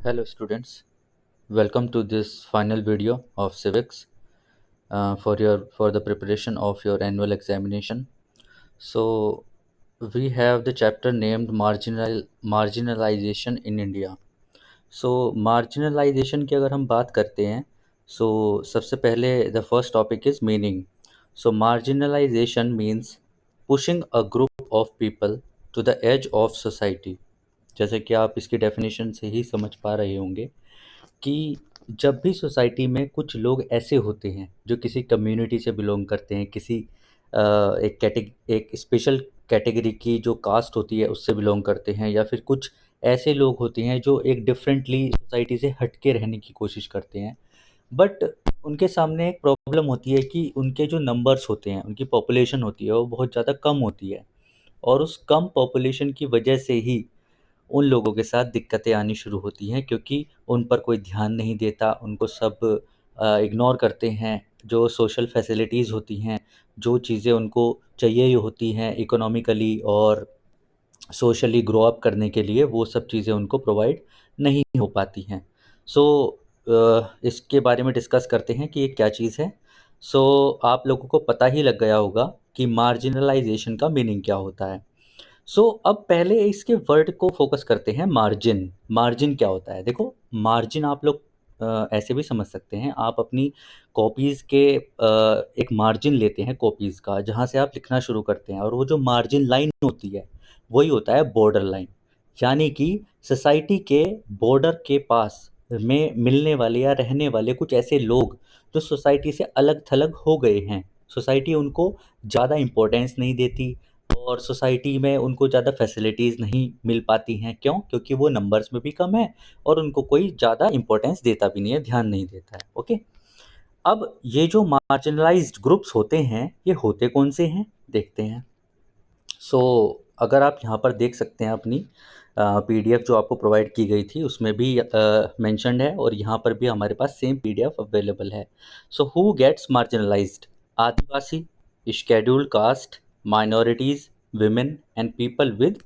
Hello students, welcome to this final video of civics for the preparation of your annual examination. So we have the chapter named marginalization in India. So marginalization की अगर हम बात करते हैं सबसे पहले the first topic is meaning. So marginalization means pushing a group of people to the edge of society. जैसे कि आप इसकी डेफिनेशन से ही समझ पा रहे होंगे कि जब भी सोसाइटी में कुछ लोग ऐसे होते हैं जो किसी कम्युनिटी से बिलोंग करते हैं, किसी एक स्पेशल कैटेगरी की जो कास्ट होती है उससे बिलोंग करते हैं, या फिर कुछ ऐसे लोग होते हैं जो एक डिफरेंटली सोसाइटी से हट के रहने की कोशिश करते हैं, बट उनके सामने एक प्रॉब्लम होती है कि उनके जो नंबर्स होते हैं, उनकी पॉपुलेशन होती है वो बहुत ज़्यादा कम होती है, और उस कम पॉपुलेशन की वजह से ही उन लोगों के साथ दिक्कतें आनी शुरू होती हैं, क्योंकि उन पर कोई ध्यान नहीं देता, उनको सब इग्नोर करते हैं। जो सोशल फैसिलिटीज़ होती हैं, जो चीज़ें उनको चाहिए होती हैं इकोनॉमिकली और सोशली ग्रो अप करने के लिए, वो सब चीज़ें उनको प्रोवाइड नहीं हो पाती हैं। सो इसके बारे में डिस्कस करते हैं कि ये क्या चीज़ है। आप लोगों को पता ही लग गया होगा कि मार्जिनलाइजेशन का मीनिंग क्या होता है। अब पहले इसके वर्ड को फोकस करते हैं, मार्जिन। मार्जिन क्या होता है? देखो, मार्जिन आप लोग ऐसे भी समझ सकते हैं। आप अपनी कॉपीज़ के एक मार्जिन लेते हैं कॉपीज़ का, जहाँ से आप लिखना शुरू करते हैं, और वो जो मार्जिन लाइन होती है वही होता है बॉर्डर लाइन। यानी कि सोसाइटी के बॉर्डर के पास में मिलने वाले या रहने वाले कुछ ऐसे लोग जो सोसाइटी से अलग थलग हो गए हैं, सोसाइटी उनको ज़्यादा इम्पोर्टेंस नहीं देती, और सोसाइटी में उनको ज़्यादा फैसिलिटीज़ नहीं मिल पाती हैं। क्यों? क्योंकि वो नंबर्स में भी कम है और उनको कोई ज़्यादा इम्पोर्टेंस देता भी नहीं है, ध्यान नहीं देता है। ओके, अब ये जो मार्जिनलाइज्ड ग्रुप्स होते हैं, ये होते कौन से हैं, देखते हैं। सो अगर आप यहाँ पर देख सकते हैं, अपनी पीडीएफ जो आपको प्रोवाइड की गई थी उसमें भी मेंशन्ड है, और यहाँ पर भी हमारे पास सेम पीडीएफ अवेलेबल है। So who gets marginalized? Adivasi, scheduled caste, minorities, women and people with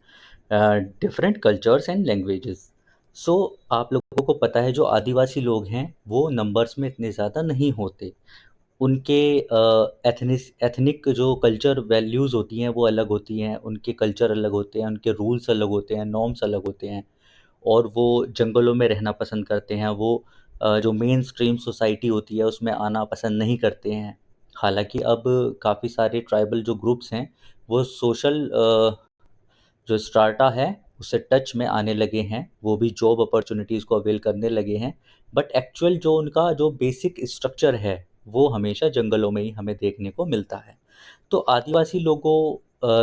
different cultures and languages. So आप लोगों को पता है, जो आदिवासी लोग हैं वो नंबर्स में इतने ज़्यादा नहीं होते। उनके एथनिक जो कल्चर वैल्यूज़ होती हैं वो अलग होती हैं, उनके कल्चर अलग होते हैं, उनके रूल्स अलग होते हैं, नॉर्म्स अलग होते हैं, और वो जंगलों में रहना पसंद करते हैं। वो जो मेन स्ट्रीम सोसाइटी होती है उसमें आना पसंद नहीं करते हैं। हालांकि अब काफ़ी सारे ट्राइबल जो ग्रुप्स हैं वो सोशल जो स्ट्राटा है उससे टच में आने लगे हैं, वो भी जॉब अपॉर्चुनिटीज़ को अवेल करने लगे हैं, बट एक्चुअल जो उनका जो बेसिक स्ट्रक्चर है वो हमेशा जंगलों में ही हमें देखने को मिलता है। तो आदिवासी लोगों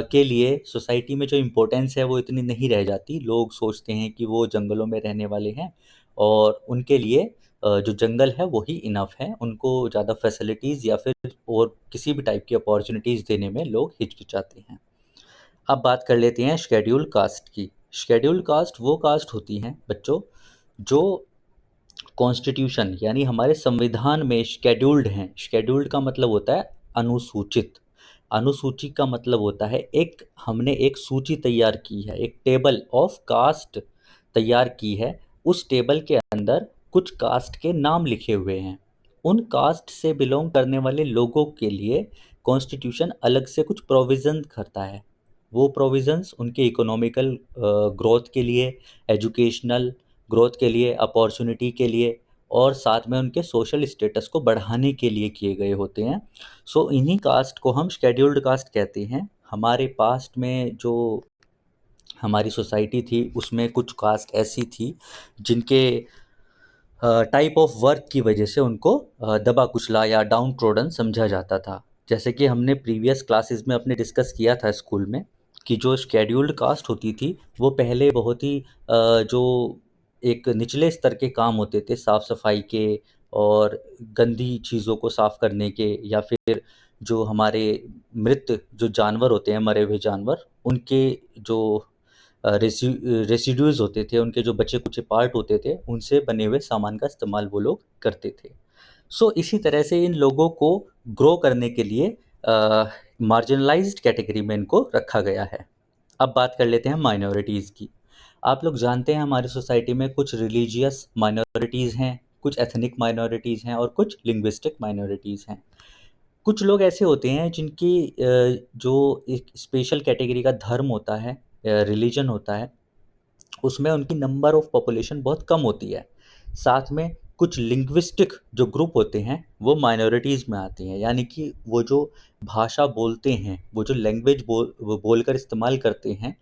के लिए सोसाइटी में जो इम्पोर्टेंस है वो इतनी नहीं रह जाती। लोग सोचते हैं कि वो जंगलों में रहने वाले हैं, और उनके लिए जो जंगल है वही इनफ है। उनको ज़्यादा फैसिलिटीज़ या फिर और किसी भी टाइप की अपॉर्चुनिटीज़ देने में लोग हिचकिचाते हैं। अब बात कर लेते हैं शेड्यूल्ड कास्ट की। शेड्यूल्ड कास्ट वो कास्ट होती हैं बच्चों, जो कॉन्स्टिट्यूशन यानी हमारे संविधान में शेड्यूल्ड हैं। शेड्यूल्ड का मतलब होता है अनुसूचित। अनुसूची का मतलब होता है एक, हमने एक सूची तैयार की है, एक टेबल ऑफ कास्ट तैयार की है। उस टेबल के अंदर कुछ कास्ट के नाम लिखे हुए हैं। उन कास्ट से बिलोंग करने वाले लोगों के लिए कॉन्स्टिट्यूशन अलग से कुछ प्रोविज़न करता है। वो प्रोविज़न्स उनके इकोनॉमिकल ग्रोथ के लिए, एजुकेशनल ग्रोथ के लिए, अपॉर्चुनिटी के लिए, और साथ में उनके सोशल स्टेटस को बढ़ाने के लिए किए गए होते हैं। इन्हीं कास्ट को हम शेड्यूल्ड कास्ट कहते हैं। हमारे पास्ट में जो हमारी सोसाइटी थी उसमें कुछ कास्ट ऐसी थी जिनके टाइप ऑफ वर्क की वजह से उनको दबा कुचला या डाउन ट्रोडन समझा जाता था। जैसे कि हमने प्रीवियस क्लासेस में अपने डिस्कस किया था स्कूल में, कि जो शेड्यूल्ड कास्ट होती थी वो पहले बहुत ही जो एक निचले स्तर के काम होते थे, साफ़ सफाई के और गंदी चीज़ों को साफ़ करने के, या फिर जो हमारे मृत जो जानवर होते हैं, मरे हुए जानवर, उनके जो रेसिड्यूज़ होते थे, उनके जो बचे कुचे पार्ट होते थे, उनसे बने हुए सामान का इस्तेमाल वो लोग करते थे। इसी तरह से इन लोगों को ग्रो करने के लिए मार्जिनलाइज्ड कैटेगरी में इनको रखा गया है। अब बात कर लेते हैं माइनॉरिटीज़ की। आप लोग जानते हैं हमारी सोसाइटी में कुछ रिलीजियस माइनॉरिटीज़ हैं, कुछ एथनिक माइनॉरिटीज़ हैं और कुछ लिंग्विस्टिक माइनॉरिटीज़ हैं। कुछ लोग ऐसे होते हैं जिनकी जो एक स्पेशल कैटेगरी का धर्म होता है, रिलीजन होता है, उसमें उनकी नंबर ऑफ पॉपुलेशन बहुत कम होती है। साथ में कुछ लिंग्विस्टिक जो ग्रुप होते हैं वो माइनॉरिटीज़ में आती हैं, यानी कि वो जो भाषा बोलते हैं, वो जो लैंग्वेज वो बोलकर इस्तेमाल करते हैं,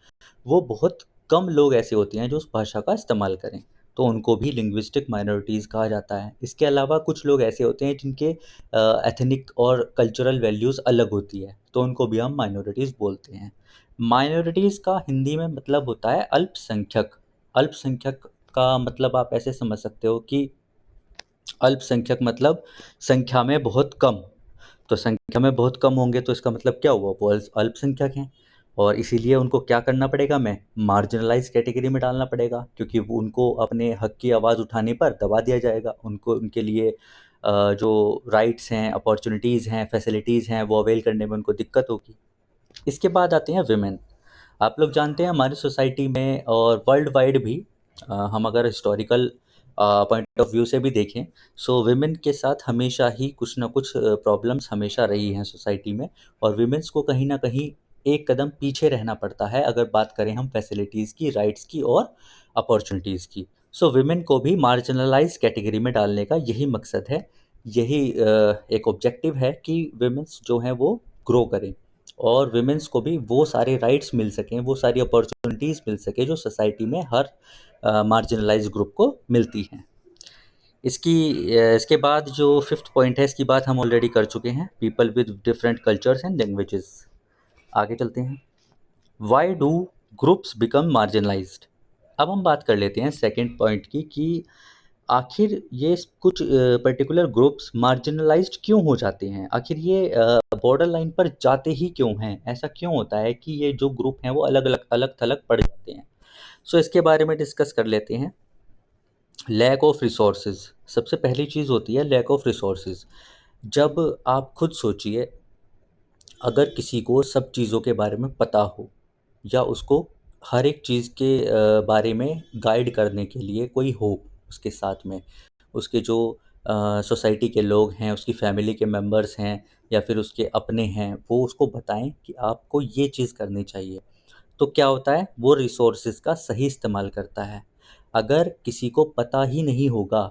वो बहुत कम लोग ऐसे होते हैं जो उस भाषा का इस्तेमाल करें, तो उनको भी लिंग्विस्टिक माइनॉरिटीज़ कहा जाता है। इसके अलावा कुछ लोग ऐसे होते हैं जिनके एथनिक और कल्चरल वैल्यूज़ अलग होती है, तो उनको भी हम माइनॉरिटीज़ बोलते हैं। माइनॉरिटीज़ का हिंदी में मतलब होता है अल्पसंख्यक। अल्पसंख्यक का मतलब आप ऐसे समझ सकते हो कि अल्पसंख्यक मतलब संख्या में बहुत कम। तो संख्या में बहुत कम होंगे तो इसका मतलब क्या हुआ, वो अल्पसंख्यक हैं, और इसीलिए उनको क्या करना पड़ेगा, मैं मार्जिनलाइज कैटेगरी में डालना पड़ेगा, क्योंकि उनको अपने हक की आवाज़ उठाने पर दबा दिया जाएगा। उनको उनके लिए जो राइट्स हैं, अपॉर्चुनिटीज़ हैं, फैसिलिटीज़ हैं, वो अवेल करने में उनको दिक्कत होगी। इसके बाद आते हैं विमेन। आप लोग जानते हैं हमारी सोसाइटी में और वर्ल्ड वाइड भी, हम अगर हिस्टोरिकल पॉइंट ऑफ व्यू से भी देखें, सो विमेन के साथ हमेशा ही कुछ ना कुछ प्रॉब्लम्स हमेशा रही हैं सोसाइटी में, और विमेंस को कहीं ना कहीं एक कदम पीछे रहना पड़ता है अगर बात करें हम फैसिलिटीज़ की, राइट्स की और अपॉर्चुनिटीज़ की। सो विमेन को भी मार्जिनलाइज कैटेगरी में डालने का यही मकसद है, यही एक ऑब्जेक्टिव है कि विमेंस जो हैं वो ग्रो करें और विमेंस को भी वो सारे राइट्स मिल सकें, वो सारी अपॉर्चुनिटीज़ मिल सके जो सोसाइटी में हर मार्जिनलाइज ग्रुप को मिलती हैं। इसके बाद जो फिफ्थ पॉइंट है, इसकी बात हम ऑलरेडी कर चुके हैं, people with different cultures and languages. आगे चलते हैं। Why do groups become marginalised. अब हम बात कर लेते हैं सेकंड पॉइंट की कि आखिर ये कुछ पर्टिकुलर ग्रुप्स मार्जिनलाइज्ड क्यों हो जाते हैं, आखिर ये बॉर्डर लाइन पर जाते ही क्यों हैं, ऐसा क्यों होता है कि ये जो ग्रुप हैं वो अलग थलग पड़ जाते हैं। सो इसके बारे में डिस्कस कर लेते हैं। लैक ऑफ रिसोर्सेज, सबसे पहली चीज़ होती है लैक ऑफ रिसोर्सेज। जब आप खुद सोचिए, अगर किसी को सब चीज़ों के बारे में पता हो या उसको हर एक चीज़ के बारे में गाइड करने के लिए कोई हो उसके साथ में, उसके जो सोसाइटी के लोग हैं, उसकी फैमिली के मेंबर्स हैं या फिर उसके अपने हैं, वो उसको बताएं कि आपको ये चीज़ करनी चाहिए, तो क्या होता है, वो रिसोर्सेज का सही इस्तेमाल करता है। अगर किसी को पता ही नहीं होगा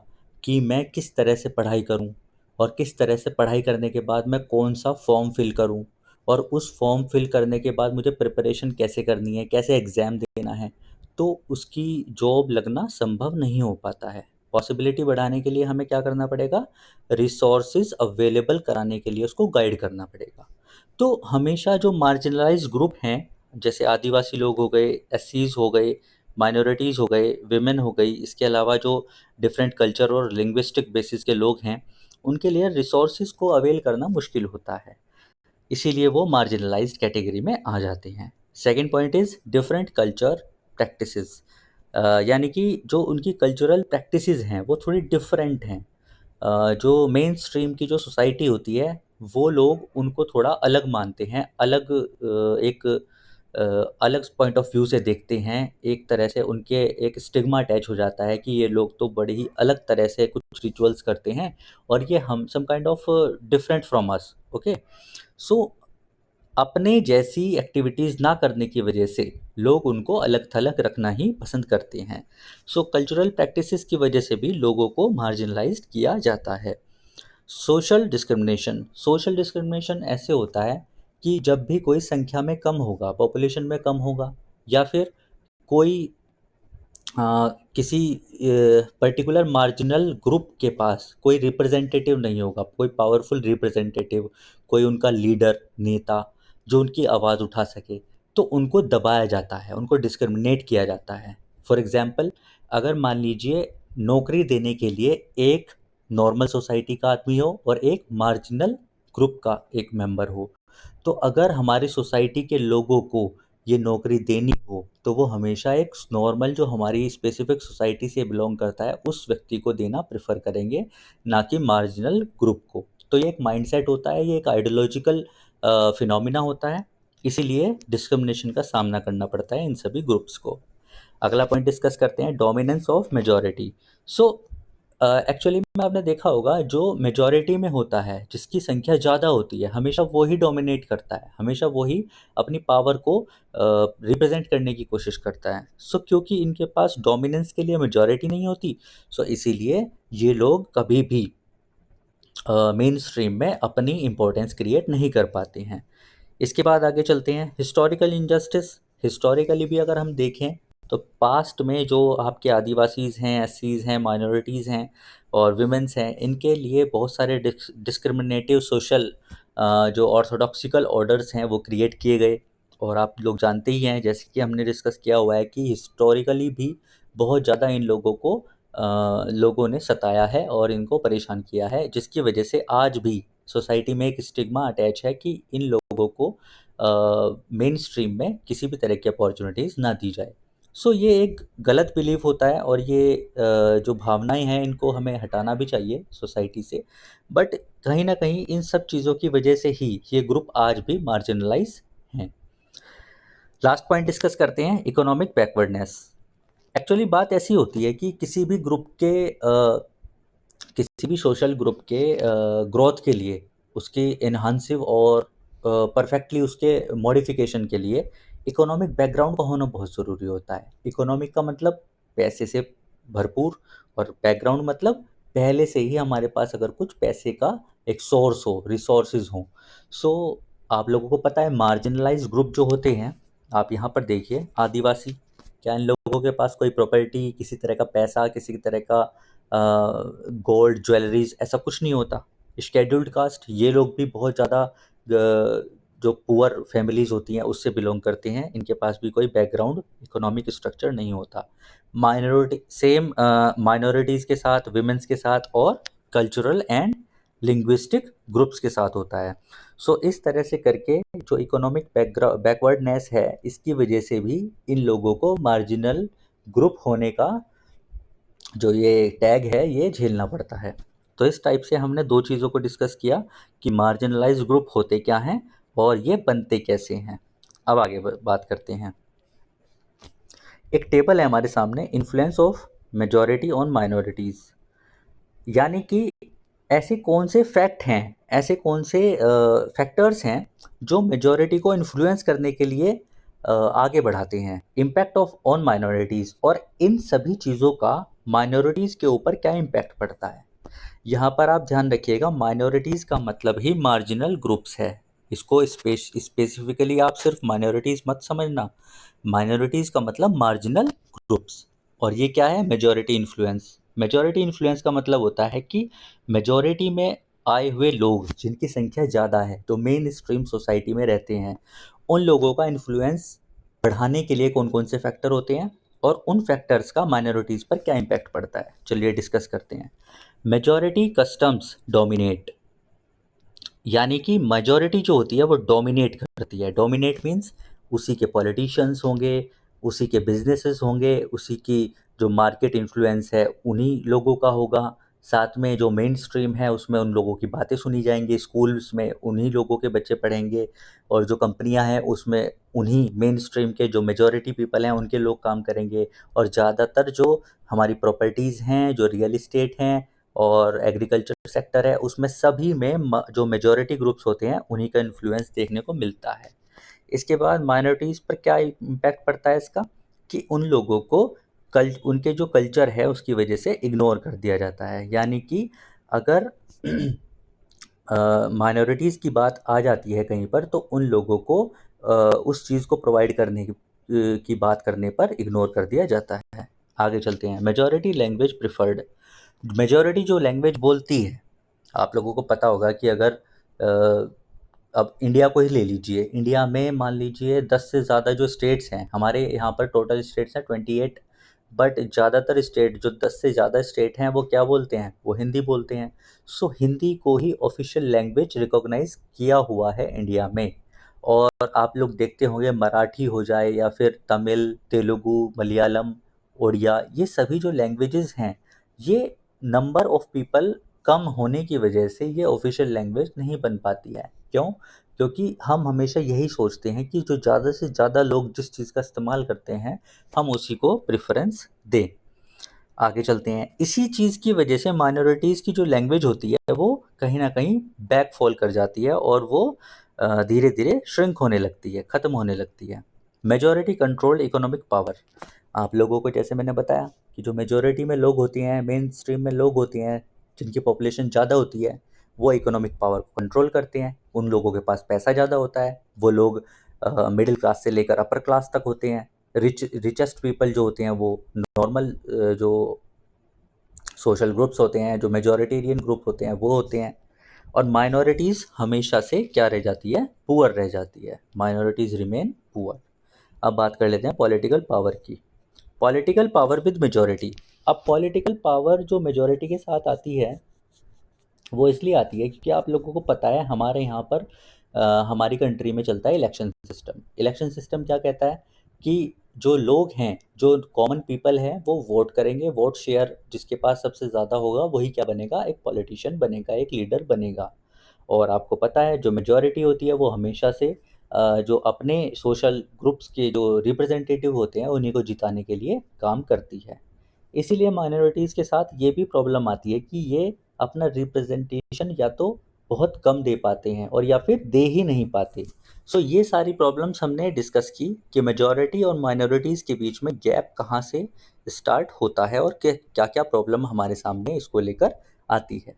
कि मैं किस तरह से पढ़ाई करूं और किस तरह से पढ़ाई करने के बाद मैं कौन सा फॉर्म फिल करूं और उस फॉर्म फिल करने के बाद मुझे प्रिपरेशन कैसे करनी है, कैसे एग्ज़ाम देना है, तो उसकी जॉब लगना संभव नहीं हो पाता है। पॉसिबिलिटी बढ़ाने के लिए हमें क्या करना पड़ेगा, रिसोर्सेज अवेलेबल कराने के लिए उसको गाइड करना पड़ेगा। तो हमेशा जो मार्जिनलाइज ग्रुप हैं, जैसे आदिवासी लोग हो गए, एससीज हो गए, माइनॉरिटीज़ हो गए, विमेन हो गई, इसके अलावा जो डिफरेंट कल्चर और लिंग्विस्टिक बेसिस के लोग हैं, उनके लिए रिसोर्सेज को अवेल करना मुश्किल होता है, इसीलिए वो मार्जिनलाइज्ड कैटेगरी में आ जाते हैं। Second point is different culture practices, यानी कि जो उनकी कल्चरल प्रैक्टिसेस हैं वो थोड़ी डिफरेंट हैं। जो मेन स्ट्रीम की जो सोसाइटी होती है, वो लोग उनको थोड़ा अलग मानते हैं, एक अलग पॉइंट ऑफ व्यू से देखते हैं। एक तरह से उनके एक स्टिग्मा अटैच हो जाता है कि ये लोग तो बड़ी ही अलग तरह से कुछ रिचुअल्स करते हैं और ये हम some kind of different from us, okay. So अपने जैसी एक्टिविटीज़ ना करने की वजह से लोग उनको अलग थलग रखना ही पसंद करते हैं। सो कल्चरल प्रैक्टिसेस की वजह से भी लोगों को मार्जिनलाइज्ड किया जाता है। सोशल डिस्क्रिमिनेशन ऐसे होता है कि जब भी कोई संख्या में कम होगा, पॉपुलेशन में कम होगा, या फिर कोई किसी पर्टिकुलर मार्जिनल ग्रुप के पास कोई रिप्रेजेंटेटिव नहीं होगा, कोई पावरफुल रिप्रेजेंटेटिव, कोई उनका लीडर, नेता जो उनकी आवाज़ उठा सके, तो उनको दबाया जाता है, उनको डिस्क्रिमिनेट किया जाता है। फॉर एग्जांपल, अगर मान लीजिए नौकरी देने के लिए एक नॉर्मल सोसाइटी का आदमी हो और एक मार्जिनल ग्रुप का एक मेंबर हो, तो अगर हमारी सोसाइटी के लोगों को ये नौकरी देनी हो तो वो हमेशा एक नॉर्मल जो हमारी स्पेसिफिक सोसाइटी से बिलोंग करता है उस व्यक्ति को देना प्रेफर करेंगे, ना कि मार्जिनल ग्रुप को। तो ये एक माइंडसेट होता है, ये एक आइडियोलॉजिकल फिनोमिना होता है, इसीलिए डिस्क्रिमिनेशन का सामना करना पड़ता है इन सभी ग्रुप्स को। अगला पॉइंट डिस्कस करते हैं, dominance of majority. So actually में आपने देखा होगा, जो मेजॉरिटी में होता है, जिसकी संख्या ज़्यादा होती है, हमेशा वही डोमिनेट करता है, हमेशा वही अपनी पावर को रिप्रेजेंट करने की कोशिश करता है। सो क्योंकि इनके पास डोमिनेंस के लिए मेजॉरिटी नहीं होती, सो इसीलिए ये लोग कभी भी मेन स्ट्रीम में अपनी इम्पोर्टेंस क्रिएट नहीं कर पाते हैं। इसके बाद आगे चलते हैं, हिस्टोरिकल इनजस्टिस। हिस्टोरिकली भी अगर हम देखें तो पास्ट में जो आपके आदिवासीज़ हैं, एससीज़ हैं, माइनॉरिटीज़ हैं और विमेंस हैं, इनके लिए बहुत सारे डिस्क्रिमिनेटिव सोशल जो ऑर्थोडॉक्सिकल ऑर्डर्स हैं वो क्रिएट किए गए। और आप लोग जानते ही हैं, जैसे कि हमने डिस्कस किया हुआ है, कि हिस्टोरिकली भी बहुत ज़्यादा इन लोगों को लोगों ने सताया है और इनको परेशान किया है, जिसकी वजह से आज भी सोसाइटी में एक स्टिग्मा अटैच है कि इन लोगों को मेन स्ट्रीम में किसी भी तरह की अपॉर्चुनिटीज़ ना दी जाए। सो ये एक गलत बिलीफ होता है, और ये जो भावनाएं हैं इनको हमें हटाना भी चाहिए सोसाइटी से। बट कहीं ना कहीं इन सब चीज़ों की वजह से ही ये ग्रुप आज भी मार्जिनलाइज हैं। लास्ट पॉइंट डिस्कस करते हैं, इकोनॉमिक बैकवर्डनेस। एक्चुअली बात ऐसी होती है कि किसी भी सोशल ग्रुप के ग्रोथ के लिए, उसके एनहांसिव और परफेक्टली उसके मॉडिफिकेशन के लिए इकोनॉमिक बैकग्राउंड का होना बहुत ज़रूरी होता है। इकोनॉमिक का मतलब पैसे से भरपूर, और बैकग्राउंड मतलब पहले से ही हमारे पास अगर कुछ पैसे का एक सोर्स हो, रिसोर्सेज हो। सो आप लोगों को पता है, मार्जिनलाइज ग्रुप जो होते हैं, आप यहाँ पर देखिए, आदिवासी, क्या इन लोगों के पास कोई प्रॉपर्टी, किसी तरह का पैसा, किसी तरह का गोल्ड ज्वेलरीज, ऐसा कुछ नहीं होता। शेड्यूल्ड कास्ट, ये लोग भी बहुत ज़्यादा जो पुअर फैमिलीज होती हैं उससे बिलोंग करते हैं, इनके पास भी कोई बैकग्राउंड इकोनॉमिक स्ट्रक्चर नहीं होता। माइनॉरिटी सेम माइनॉरिटीज़ के साथ, विमेंस के साथ और कल्चरल एंड लिंग्विस्टिक ग्रुप्स के साथ होता है। सो इस तरह से करके जो इकोनॉमिक बैकवर्डनेस है, इसकी वजह से भी इन लोगों को मार्जिनल ग्रुप होने का जो ये टैग है ये झेलना पड़ता है। तो इस टाइप से हमने दो चीज़ों को डिस्कस किया कि मार्जिनलाइज्ड ग्रुप होते क्या हैं और ये बनते कैसे हैं। अब आगे बात करते हैं। एक टेबल है हमारे सामने, influence of majority on minorities, यानी कि ऐसे कौन से फैक्ट हैं, ऐसे कौन से फैक्टर्स हैं जो मेजॉरिटी को इन्फ्लुएंस करने के लिए आगे बढ़ाते हैं। इम्पैक्ट ऑफ ऑन माइनॉरिटीज़, और इन सभी चीज़ों का माइनॉरिटीज़ के ऊपर क्या इम्पैक्ट पड़ता है। यहाँ पर आप ध्यान रखिएगा, माइनॉरिटीज़ का मतलब ही मार्जिनल ग्रुप्स है। इसको स्पेसिफिकली आप सिर्फ माइनॉरिटीज़ मत समझना, माइनॉरिटीज़ का मतलब मार्जिनल ग्रुप्स। और ये क्या है, मेजॉरिटी इन्फ्लुएंस। मेजॉरिटी इन्फ्लुएंस का मतलब होता है कि मेजॉरिटी में आए हुए लोग, जिनकी संख्या ज़्यादा है, जो मेन स्ट्रीम सोसाइटी में रहते हैं, उन लोगों का इन्फ्लुएंस बढ़ाने के लिए कौन कौन से फैक्टर होते हैं, और उन फैक्टर्स का माइनॉरिटीज़ पर क्या इम्पैक्ट पड़ता है। चलिए डिस्कस करते हैं। मेजॉरिटी कस्टम्स डोमिनेट, यानी कि मेजॉरिटी जो होती है वो डोमिनेट करती है। डोमिनेट मीन्स उसी के पॉलिटिशियंस होंगे, उसी के बिजनेसेस होंगे, उसी की जो मार्केट इन्फ्लुएंस है उन्हीं लोगों का होगा। साथ में जो मेन स्ट्रीम है उसमें उन लोगों की बातें सुनी जाएंगी, स्कूल्स में उन्हीं लोगों के बच्चे पढ़ेंगे, और जो कंपनियां हैं उसमें उन्हीं मेन स्ट्रीम के जो मेजॉरिटी पीपल हैं उनके लोग काम करेंगे। और ज़्यादातर जो हमारी प्रॉपर्टीज़ हैं, जो रियल इस्टेट हैं और एग्रीकल्चर सेक्टर है, उसमें सभी में जो मेजॉरिटी ग्रुप्स होते हैं उन्हीं का इन्फ्लुएंस देखने को मिलता है। इसके बाद माइनॉरिटीज़ पर क्या इम्पैक्ट पड़ता है इसका, कि उन लोगों को उनके जो कल्चर है उसकी वजह से इग्नोर कर दिया जाता है। यानी कि अगर माइनॉरिटीज़ की बात आ जाती है कहीं पर, तो उन लोगों को उस चीज़ को प्रोवाइड करने की बात करने पर इग्नोर कर दिया जाता है। आगे चलते हैं, मेजॉरिटी लैंग्वेज प्रिफर्ड। मेजॉरिटी जो लैंग्वेज बोलती है, आप लोगों को पता होगा कि अगर अब इंडिया को ही ले लीजिए, इंडिया में मान लीजिए 10 से ज़्यादा जो स्टेट्स हैं, हमारे यहाँ पर टोटल स्टेट्स हैं 28, बट ज़्यादातर स्टेट, जो 10 से ज़्यादा स्टेट हैं, वो क्या बोलते हैं, वो हिंदी बोलते हैं। सो हिंदी को ही ऑफिशियल लैंग्वेज रिकॉग्नाइज किया हुआ है इंडिया में। और आप लोग देखते होंगे, मराठी हो जाए या फिर तमिल, तेलुगु, मलयालम, उड़िया, ये सभी जो लैंग्वेजेस हैं, ये नंबर ऑफ पीपल कम होने की वजह से ये ऑफिशियल लैंग्वेज नहीं बन पाती है। क्यों? क्योंकि हम हमेशा यही सोचते हैं कि जो ज़्यादा से ज़्यादा लोग जिस चीज़ का इस्तेमाल करते हैं हम उसी को प्रेफरेंस दें। आगे चलते हैं। इसी चीज़ की वजह से माइनॉरिटीज़ की जो लैंग्वेज होती है वो कहीं ना कहीं बैक फॉल कर जाती है और वो धीरे धीरे श्रिंक होने लगती है, ख़त्म होने लगती है। Majority control economic power. आप लोगों को जैसे मैंने बताया कि जो मेजॉरिटी में लोग होती हैं, मेन स्ट्रीम में लोग होती हैं, जिनकी पॉपुलेशन ज़्यादा होती है, वो इकोनॉमिक पावर को कंट्रोल करते हैं। उन लोगों के पास पैसा ज़्यादा होता है, वो लोग मिडिल क्लास से लेकर अपर क्लास तक होते हैं। रिचेस्ट पीपल जो होते हैं वो नॉर्मल जो सोशल ग्रुप्स होते हैं, जो मेजॉरिटेरियन ग्रुप होते हैं वो होते हैं। और माइनॉरिटीज़ हमेशा से क्या रह जाती है, पुअर रह जाती है। Minorities remain poor. अब बात कर लेते हैं पॉलिटिकल पावर की। Political power with majority. अब पॉलिटिकल पावर जो मेजॉरिटी के साथ आती है वो इसलिए आती है क्योंकि आप लोगों को पता है हमारे यहाँ पर हमारी कंट्री में चलता है इलेक्शन सिस्टम। इलेक्शन सिस्टम क्या कहता है कि जो लोग हैं, जो कॉमन पीपल हैं, वो वोट करेंगे। वोट शेयर जिसके पास सबसे ज़्यादा होगा वही क्या बनेगा, एक पॉलिटिशियन बनेगा, एक लीडर बनेगा। और आपको पता है जो मेजॉरिटी होती है वो हमेशा से जो अपने सोशल ग्रुप्स के जो रिप्रेजेंटेटिव होते हैं उन्हीं को जिताने के लिए काम करती है। इसीलिए माइनॉरिटीज़ के साथ ये भी प्रॉब्लम आती है कि ये अपना रिप्रेजेंटेशन या तो बहुत कम दे पाते हैं और या फिर दे ही नहीं पाते। सो ये सारी प्रॉब्लम्स हमने डिस्कस की कि मेजॉरिटी और माइनॉरिटीज़ के बीच में गैप कहाँ से स्टार्ट होता है और क्या क्या प्रॉब्लम हमारे सामने इसको लेकर आती है।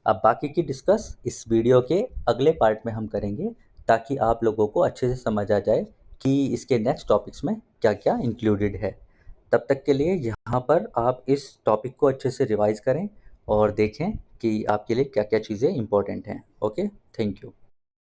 अब बाकी की डिस्कस इस वीडियो के अगले पार्ट में हम करेंगे, ताकि आप लोगों को अच्छे से समझ आ जाए कि इसके नेक्स्ट टॉपिक्स में क्या क्या इंक्लूडेड है। तब तक के लिए यहाँ पर आप इस टॉपिक को अच्छे से रिवाइज करें और देखें कि आपके लिए क्या क्या चीज़ें इंपॉर्टेंट हैं। Okay, thank you.